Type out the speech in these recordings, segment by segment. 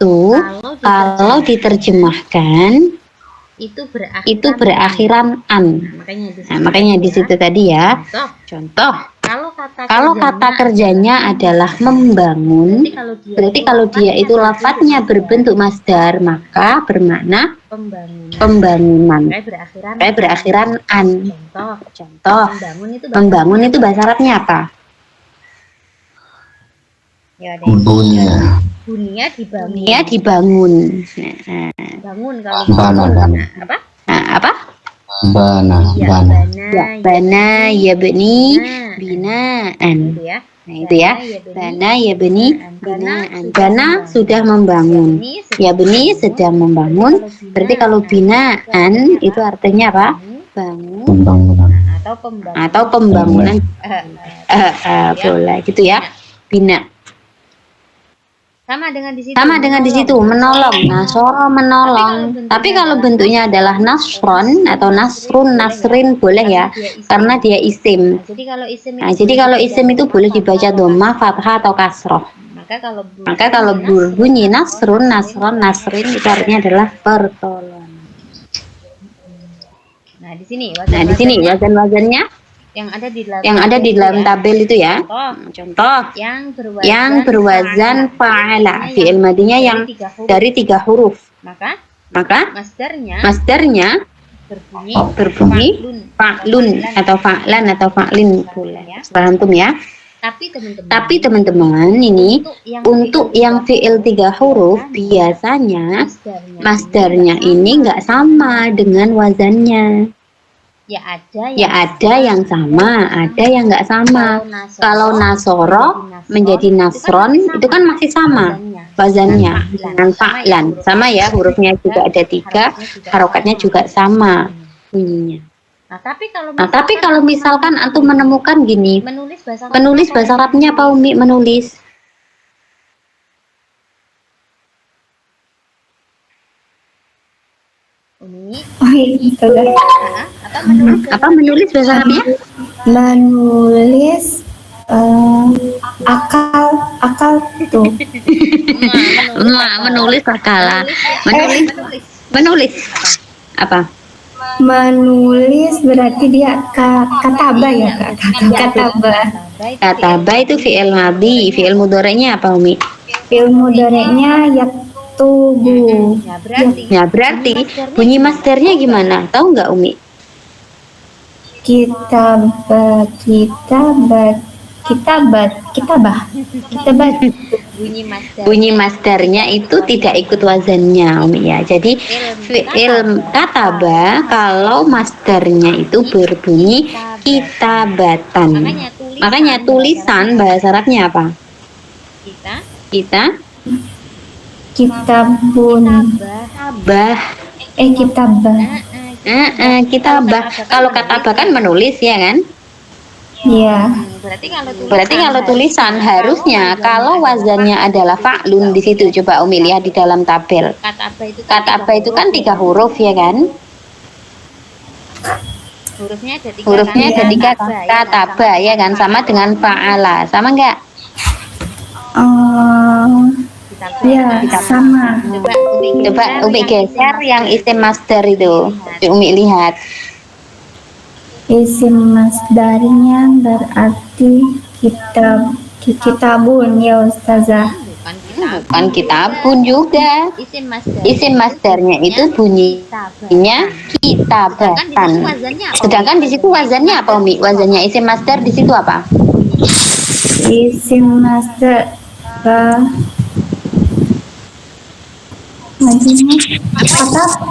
itu kalau diterjemahkan itu berakhiran an. Nah, makanya di situ tadi ya. Contoh, kalau kata kerjanya adalah membangun, berarti kalau dia itu lafadznya berbentuk masdar, maka bermakna pembangunan. Kayak berakhiran an. Contoh, membangun itu bahasa Arabnya apa? Bunyinya dibangun. Bangun kalau bangun apa? Apa? Bana ya beni binaan. Nah itu ya. Bana ya beni binaan. Bana sudah membangun. Ya beni sedang membangun. Berarti kalau binaan itu artinya apa? Bangun atau pembangunan. Boleh gitu ya. Bina. Sama dengan di situ menolong. Nasoro menolong. Tapi kalau bentuknya adalah nasron atau nasrun, nasrin boleh ya, karena dia isim. Jadi kalau isim itu boleh dibaca dhamma, fathah atau kasroh. Maka kalau berbunyi nasrun, nasron, nasrin itu artinya adalah pertolongan. Nah di sini wazan-wazannya yang ada di dalam tabel itu ya. Contoh yang berwazan fa'ala, fi'il madinya yang dari 3 huruf. Maka masdarnya berbunyi fa'lun atau fa'lan atau fa'lin boleh. Paham ya? Tapi teman-teman ini untuk yang fi'il 3 huruf biasanya masdarnya ini nggak sama dengan wazannya. Ya ada yang sama, ada yang nggak sama. Kalau nasoro menjadi nasron itu kan masih sama wazannya dengan fa'lan, sama ya, hurufnya juga ada 3, harokatnya juga sama bunyinya. Tapi kalau misalkan antum menemukan gini, menulis bahasa Arabnya apa Umi menulis? Apa menulis bahasa Arabnya? Menulis akal tuh. Menulis akal. Menulis apa? Menulis berarti dia kataba ya, Kak. Kataba itu fi'il madhi, fi'il mudhari'nya apa Umi? Fi'il mudhari'nya yaktubu. Ya berarti bunyi masdarnya gimana? Tahu nggak Umi? Kitabah. Bunyi masdarnya itu tidak ikut wazannya Umi ya. Jadi fi'il kataba kalau masdarnya itu berbunyi kitabatan. Makanya tulisan bahasa Arabnya apa? Kitabun. Kitabah. Kalau katabah kan menulis ya kan? Iya. Berarti kalau tulisan harusnya kalau wazannya adalah fa'lun di situ. Coba Umi lihat di dalam tabel. Katabah itu kan 3 huruf ya kan? Hurufnya ada 3 katabah ya kan, sama dengan fa'ala. Sama enggak? Ya, sama. Coba Umi geser yang isim masdar itu. Umi lihat. Isim masdarnya berarti kitabun ya Ustazah. Bukan kitabun juga. Isim masdarnya itu bunyinya kitabatan. Sedangkan di situ wazannya apa Umi? Wazannya isim masdar di situ apa? Isim masdar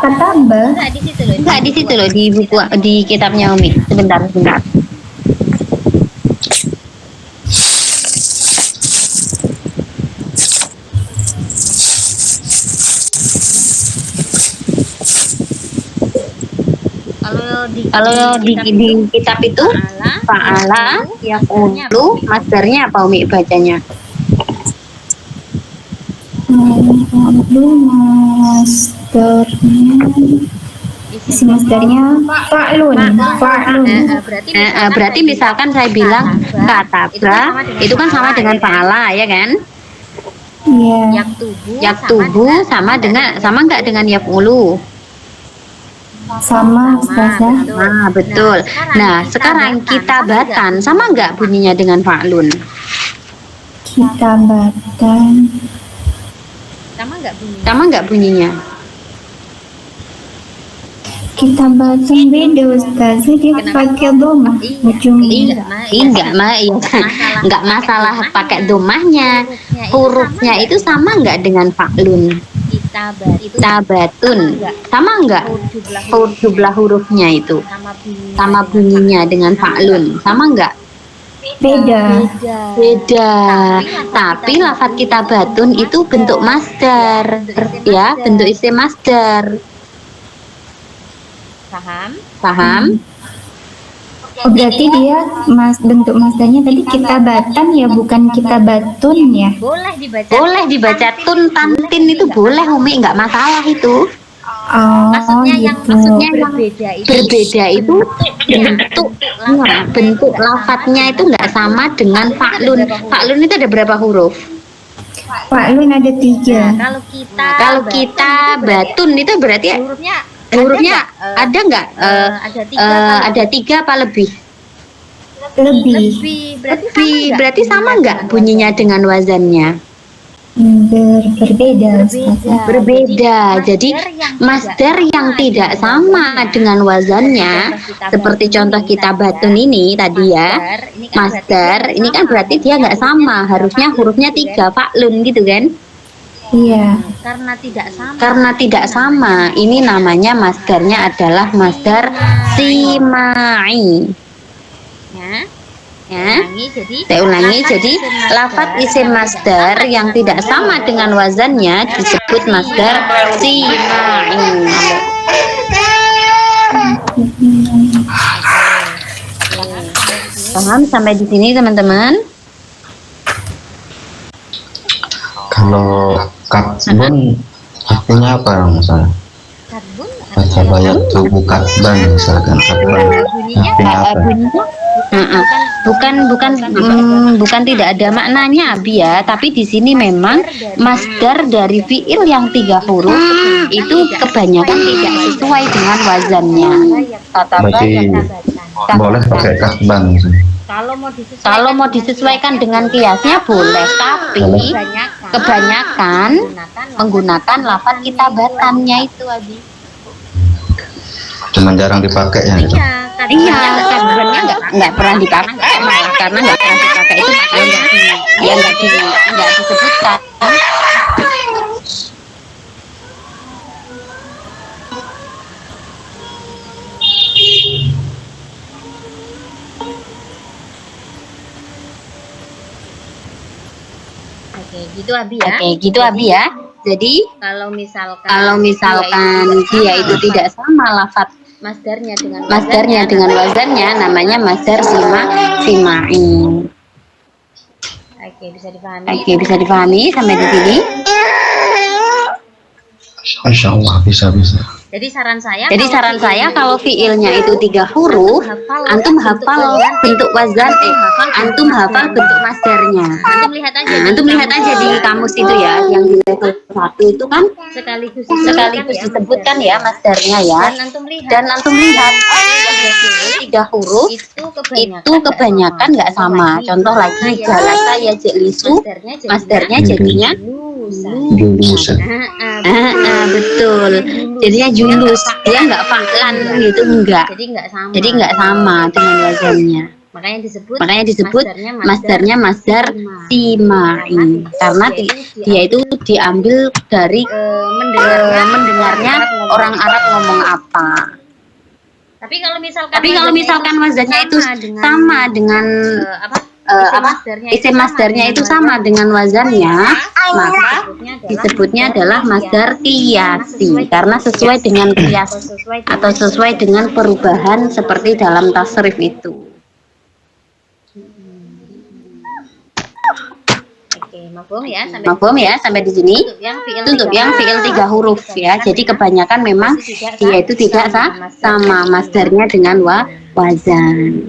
katabah. Enggak di situ loh, di buku, di kitabnya Umi. Sebentar. Kalau di kitab itu fa'ala yaqulu masdarnya apa Umi bacanya? Masdarnya fa'lun. Berarti misalkan saya bilang kataba itu kan sama dengan fa'ala ya kan? Iya. Yaktubu sama nggak dengan yaf'ulu? Sama Ustazah. Nah, betul. Nah, sekarang kitabatan sama nggak bunyinya dengan fa'lun? Kitabatan. sama nggak bunyinya? Kitabatan beda Ustazah, dia pakai domah ujungnya. Nggak masalah pakai domahnya. Hurufnya itu sama nggak dengan fa'lun? Kitabatun sama nggak? Jumlah hurufnya itu sama bunyinya dengan fa'lun sama nggak? Beda. Tapi lafadz kitabatun itu bentuk masdar, ya, bentuk isim masdar. Paham? Oh, berarti dia bentuk masdarnya tadi kitabatan ya, bukan kitabatun ya. Boleh dibaca tun tantin itu boleh Umi, nggak masalah itu. Oh, Maksudnya gitu. yang berbeda itu bentuk lafadznya itu nggak sama dengan fa'lun. Fa'lun itu ada berapa huruf? Fa'lun ada 3. Kalau kita batun itu berarti hurufnya ada nggak? Ada 3 apa lebih? Lebih. Berarti sama nggak bunyinya dengan wazannya? Berbeda Ustazah. Berbeda. Jadi masdar yang tidak sama dengan wazannya, seperti contoh kitabatun ini tadi ya, masdar ini kan berarti dia nggak sama, harusnya hurufnya 3 fa'lun gitu kan? Iya. Karena tidak sama, ini namanya masdarnya adalah masdar simai. Ya. Saya ulangi, jadi lafadz isim masdar yang tidak sama dengan wazannya disebut masdar simai. Paham sampai di sini teman-teman? Kalau katbun artinya apa yang misalnya? Baca bayat tubuh katban misalkan katban artinya apa? Bukan tidak ada maknanya Abi ya, tapi di sini memang masdar dari fiil yang 3 huruf itu kebanyakan tidak sesuai dengan wazannya. Berarti boleh pakai katban misalnya. Kalau mau disesuaikan dengan kiasnya boleh, tapi Kebanyakan menggunakan lafadz kitabatannya itu Abi. Cuman jarang dipakai ya gitu. Iya, sebenarnya nggak pernah dipakai malah karena nggak pernah dipakai itu makanya nggak disebutkan. Oke, gitu Abi ya. Jadi Kalau misalkan dia itu tidak sama lafadz masdarnya dengan wazannya, namanya masdar simai. Oke, bisa dipahami sampai di sini? Insya Allah bisa. Jadi saran saya kalau fiilnya itu 3 huruf, antum hafal bentuk wazan, antum hafal bentuk masdarnya. Antum lihat aja di kamus itu ya, yang di level 1 itu kan sekaligus disebutkan ya masdarnya ya. Dan antum lihat 3 huruf itu kebanyakan nggak sama. Contoh lagi jalasa ya jelisu, masdarnya jadinya Julus. betul. Jadinya julus, dia nggak fa'lan gitu, enggak. Jadi nggak sama dengan wazannya. Makanya disebut masdarnya masdar simai, karena dia itu diambil dari mendengarnya orang Arab ngomong apa. Tapi kalau misalkan wazannya itu sama dengan isim masdarnya itu sama dengan wazannya, maka disebutnya adalah masdar qiyasi karena sesuai dengan qiyas atau sesuai dengan perubahan seperti dalam tasrif itu. Mafhum ya sampai di sini? Untuk yang fiil 3 huruf ya. Jadi kebanyakan memang dia itu tidak sama masdarnya dengan wazan.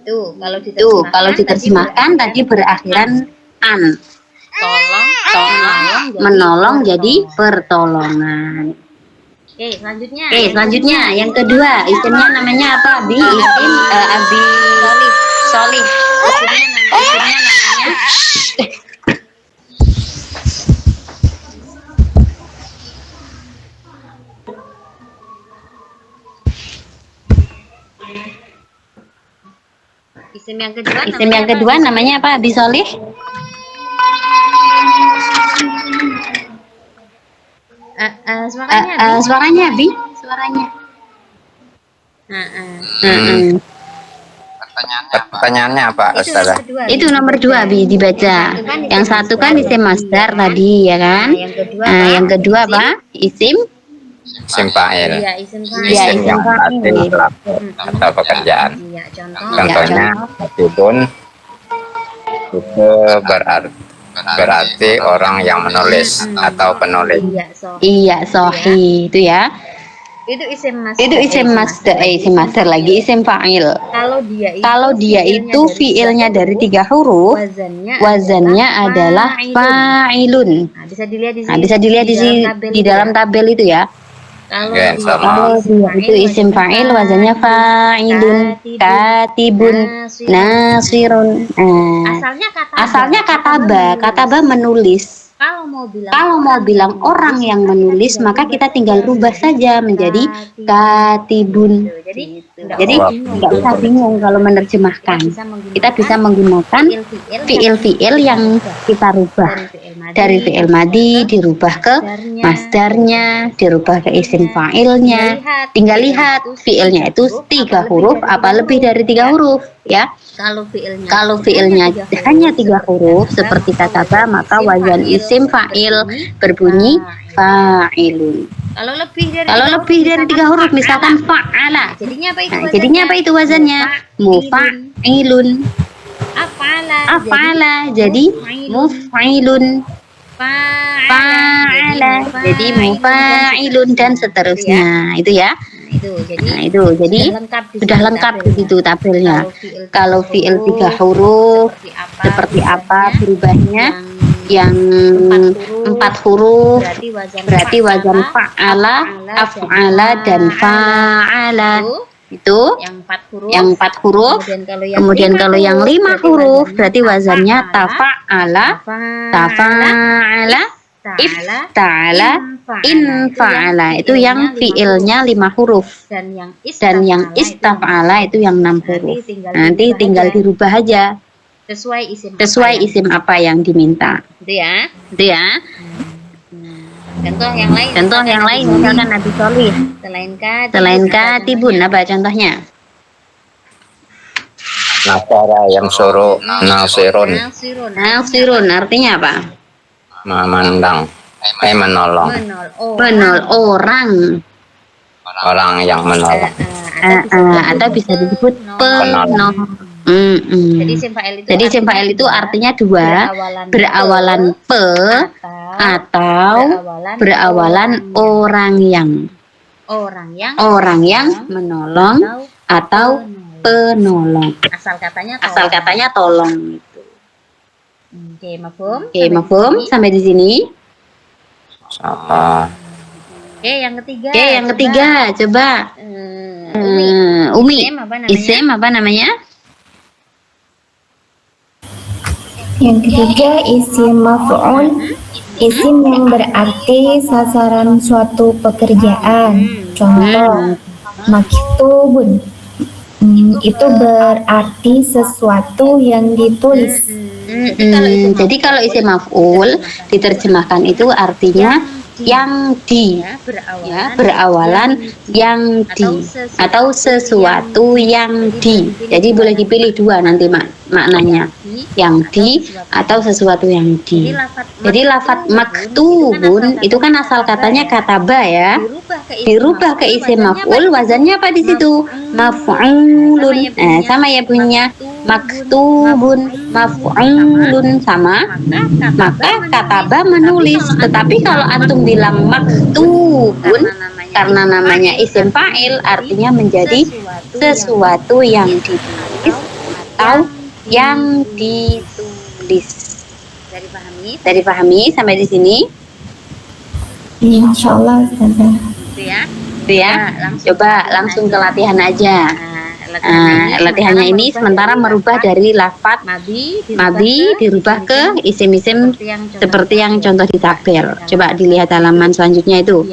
Kalau diterjemahkan tadi berakhiran an. menolong jadi pertolongan. Oke, selanjutnya yang kedua, isimnya namanya apa? Abi, isim Abi Solih. Isimnya namanya Isim yang kedua namanya apa? Abi Solih. Suaranya Abi, suaranya. Pertanyaannya apa, Ustazah? Itu nomor 2 Abi dibaca. Yang satu kan isim masdar tadi ya kan? Yang kedua apa? Isim Isim fa'il. Iya, Isim isim yang fa'il. berarti pelaku atau pekerjaan. Contohnya katibun itu berarti orang yang menulis atau penulis. Iya, sohi itu ya. Itu Itu isim masdar lagi isim fa'il. Kalau dia itu fiilnya dari 3 huruf, wazannya adalah fa'ilun. Nah, bisa Bisa dilihat di dalam tabel itu ya. Kalau dia itu isim fa'il, wazannya fa'ilun, katibun, nasirun. Asalnya kataba menulis. Kalau mau bilang orang yang menulis, maka kita tinggal rubah saja menjadi katibun. Jadi nggak usah bingung kalau menerjemahkan. Kita bisa menggunakan fiil-fiil yang kita rubah. Dari fiil madi dirubah ke masdarnya, dirubah ke isim fa'ilnya. Tinggal lihat fiilnya itu 3 huruf apa lebih dari 3 huruf ya. Kalau fiilnya hanya 3 huruf seperti kataba, maka wazan isim fa'il berbunyi fa'ilun. Kalau lebih dari 3 huruf misalkan fa'ala, jadinya apa itu wazannya? Mufa'ilun. Af'ala jadi muf'ilun. Fa'ala jadi mufa'ilun dan seterusnya itu ya. Itu jadi sudah lengkap di situ tabelnya. Kalau fiil 3 huruf seperti apa berubahnya? Yang 4 huruf berarti wazan fa'ala, af'ala dan fa'ala. Itu yang 4 huruf. Kemudian kalau yang 5 huruf berarti wazannya tafa'ala, tafa'ala, ifta'ala, infa'ala. Itu yang fiilnya 5 huruf. Dan yang istaf'ala itu yang 6 huruf. Nanti tinggal dirubah aja sesuai isim apa yang diminta. Itu ya. Contoh yang lain misalkan Nabi Solih. Selain katibun apa contohnya? Nasara yang suruh nasirun. Nasirun artinya apa? Memandang, menolong. Orang yang menolong. Atau bisa disebut penolong. Jadi isim fa'il itu artinya 2, berawalan pe atau berawalan orang yang menolong atau penolong. Asal katanya tolong itu. Oke, mafhum sampai di sini. Oke, yang ketiga coba. Umi. Isim apa namanya? Yang ketiga isim maf'ul, isim yang berarti sasaran suatu pekerjaan. Contoh, maktubun. Itu berarti sesuatu yang ditulis. Jadi kalau isim maf'ul diterjemahkan itu artinya yang di, berawalan yang di atau sesuatu yang di. Jadi boleh dipilih 2 nanti maknanya, yang di atau sesuatu yang di. Jadi lafadz maktubun itu kan asal katanya kataba ya, dirubah ke isim maf'ul, wazannya apa di situ? Maf'ulun. Sama ya bunyinya, maktubun, maf'ulun sama. Maka kataba menulis. Tetapi kalau antum bilang maktubun karena namanya isim fa'il artinya menjadi sesuatu yang ditulis atau yang ditulis. dipahami sampai di sini? Insyaallah Ustazah. Itu ya. Coba langsung ke latihan aja. Latihannya ini sementara merubah dari lafaz madi dirubah ke isim-isim seperti yang contoh di tabel. Coba dilihat halaman selanjutnya itu.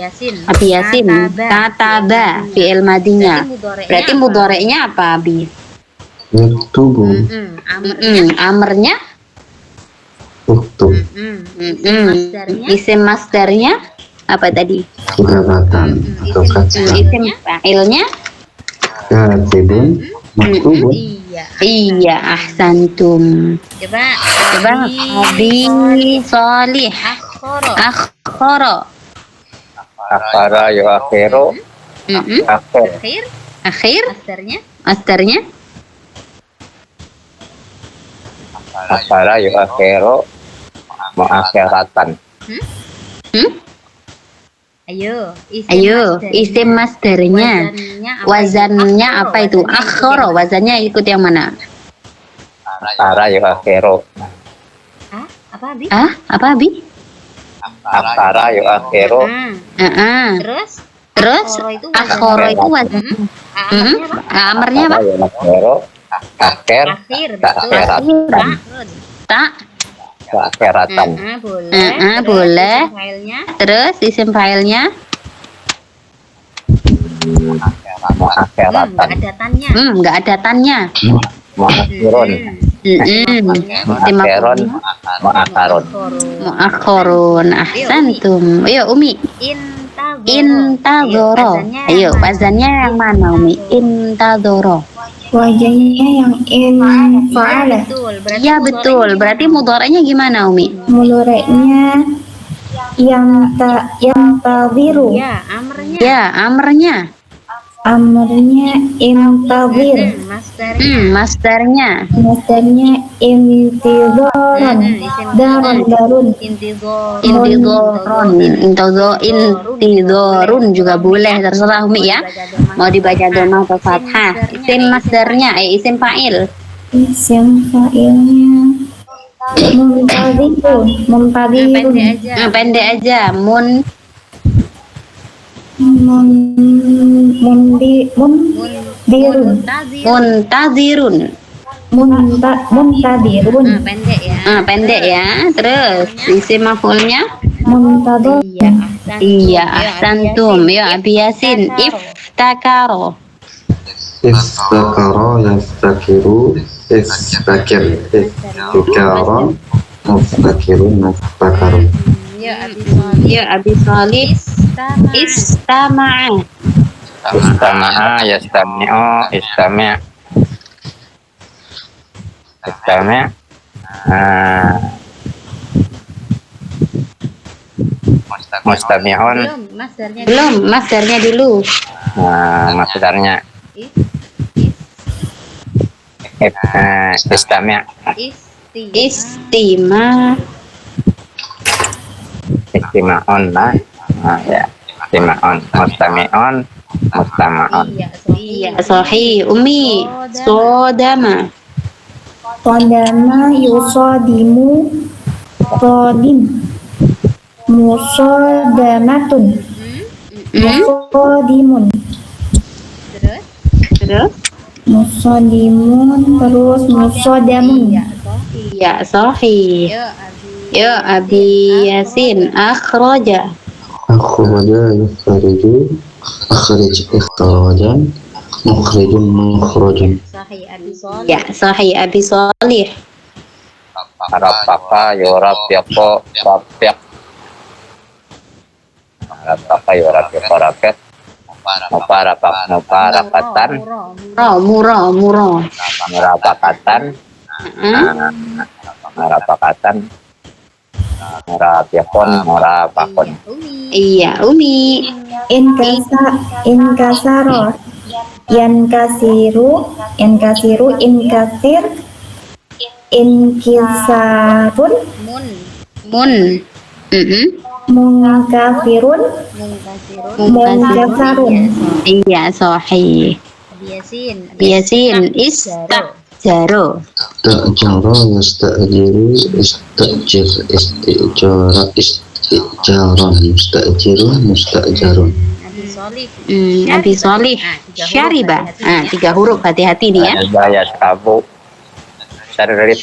Abi Yasin, kataba fi'il madinya. Berarti mudhari'nya apa, Abi? Yaktubu. Amarnya? Uktub. Isim masdarnya apa tadi? Kitabatan. Atau katibah. Isim fa'ilnya? Katibun. Maktubun. Iya, ahsantum. Coba Abi Sholih. Akhara. Akhara yuakhiru. Akhir. Masdarnya? Akhara yuakhiru. Muakhiratan. Ayo, isim masdarnya. Wazannya apa itu? Akhara, wazannya ikut yang mana? Akhara yuakhiru. Apa, Abi? Akhara yuakhiru. Terus akhara itu wazannya. Amarnya apa? Yuakhiru. Akhir. Takhiratan. Takhiratan. Boleh. Terus isim failnya? Muakhiratan. Enggak ada tannya. Muakhirun. Muakhirun. Muakhirun. Muakhirun. Ahsantum. Ayo Umi. Intadoro. Ayo wazannya yang mana Umi? Intadoro. Wajahnya yang in fa'ala. Iya betul. Berarti mudhari'nya gimana Umi? Mudhari'nya yang taziru. Ya, amarnya. Amarnya intazir. Masdarnya. Masdarnya intizoron. Darun. Intidorun juga boleh, terserah Umi ya. Mau dibaca dhamma atau fathah. Isim masdarnya, isim fa'il. Isim fa'ilnya muntazirun. Pendek aja. Muntadirun. Pendek ya. Terus isim maf'ulnya? Muntador. Iya, ahsantum. Ya Abi Yasin, iftakaro. Istakara yastakiru. Istakir. Istikara. Mustakirun. Mustakarun. Ya Abi Sholih, istama'a. Istama'a yastami'u. Istami'. Istami'. Mustami'un. Belum, masdarnya dulu. Masdarnya istami'. Istima'un lah. Ya. Istima'un. Mustami'un. Mustama'un. Iya, sahih. Umi, sodama. Sodama yusodimu. Sodim. Musodamatun. Musodimun. Terus? Musodimun. Terus musodamun. Iya, sahih. Ya Abi Yasin, akhraja. Akhraja yukhriju. Akhrij ikhrajan. Mukhrijun mukhrajun. Ya, sahih Abi Sholih. Rapaka yurafiqu rafiq. Rapaka yurafiqu rafiq. Muparakatan. Murah. Murapakatan. Murapakatan. Murapikun. Murapakun. Iya, Umi. Inkasaro. Yankasiru. Inkasir. Inkisarun. Munkafirun. Munkasarun. Iya, sahih. Yasin, Istajaro. Istajara yastajiru istajir istijaran mustajiru mustajarun. Abi Solih. Syariba. 3 huruf, hati-hati nih ya. Bayas kabu. Syarif.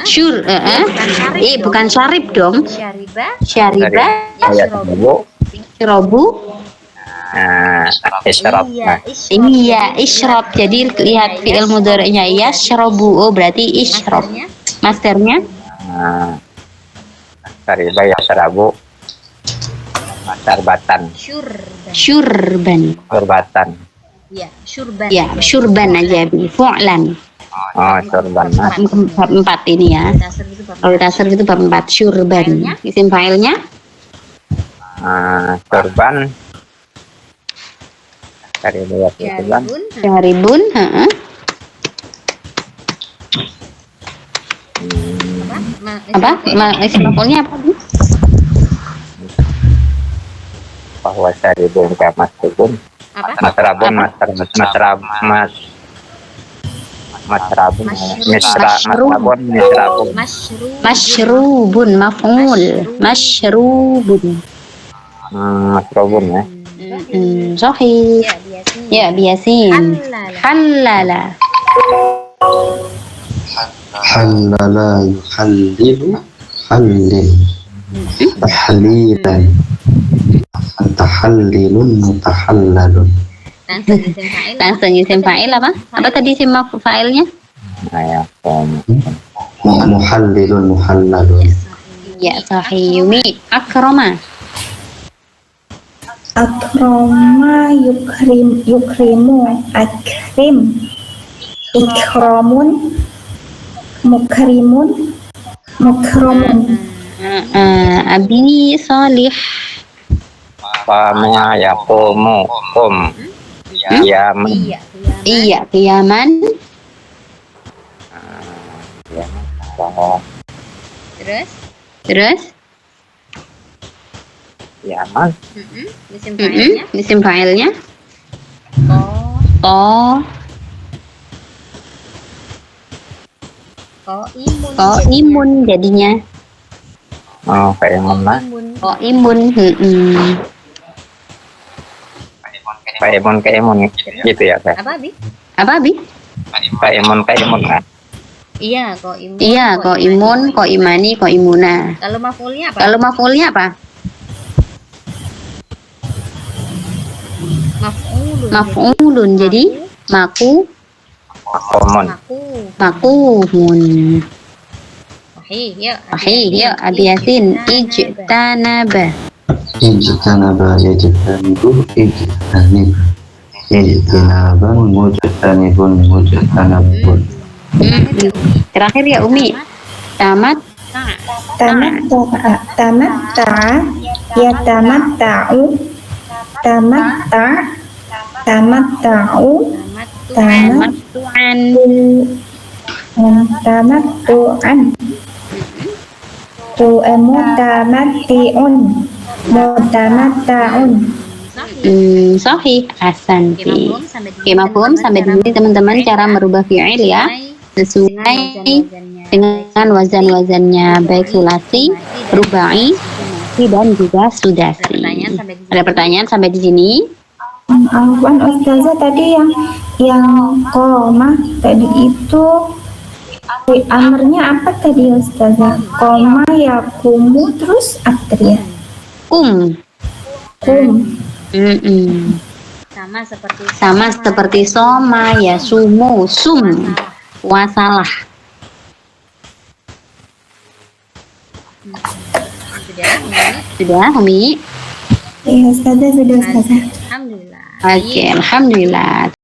Syur, bukan syarib dong. Syariba. Bayas kabu. Syrobu. Isyrab. Iya, isyrab. Jadi lihat fi'il mudhari'nya yashrabu. Oh, berarti isyrab. Masternya Syariba yasrabu. Syarbatan. syurban. Syurbatan. Ya, syurban aja bi. Fu'lan. Oh, syurban. Bab 4 ini ya. Kalau tasrif itu bab 4, syurban. Isim fa'ilnya Syurban. Syariba yasraban. syaribun, apa? Isim maf'ulnya apa, Bu? Bahwa syaribun kayak masrubun. Masrabun, masrabun, Masyrubun, maf'ul. Masyrubun. Masrubun ya. Sahih. Ya, biasin. Halala. Halala yuhallilu hallil tahlilan tahallilun mutahallalun. Langsung isim fa'il apa? Apa tadi isim fa'ilnya? Ya, Muhallilun muhallalun. Ya, sahih. Yumi. Akrama. Akrama yukrimu akrim ikramun mukrimun mukramun. Abi Salih. Pama yaqumu kum. Yaman. Iya, kiaman. Terus? Yaman. Isim fa'ilnya? Imun jadinya. Oh, kayak mana? Imun. Kayak imun gitu ya, Kak? Apa, Bi? Kayak imun kan? Iya, ko imun, ko imani, ko imuna. Kalau maf'ulnya apa? Maf'ulun. Jadi makumun. Sahih, yuk. Abi Yasin. Ijtanaba. Ijtanaba yajtanibu ijtanib. Ijtinaban mujtanibun mujtanabun. Terakhir ya, Umi. Tamat. Tamatta'a ya tamatta'u tamatta'a tamattu'an mutamatta'un. Sahih. Asanti. Oke, mafhum sampai di sini teman-teman cara merubah fi'il ya. Sesuai dengan wazan-wazannya, baik sulasi, rubai, dan juga sudasi. Ada pertanyaan sampai di sini? Afwan Ustazah, tadi yang koma tadi itu amarnya apa tadi Ustazah? Koma yakumu terus apa tadi ya? Kum. Sama seperti soma ya sumu wasalah. Sudah, Umi? Iya Ustazah, sudah Ustazah. Oke, alhamdulillah.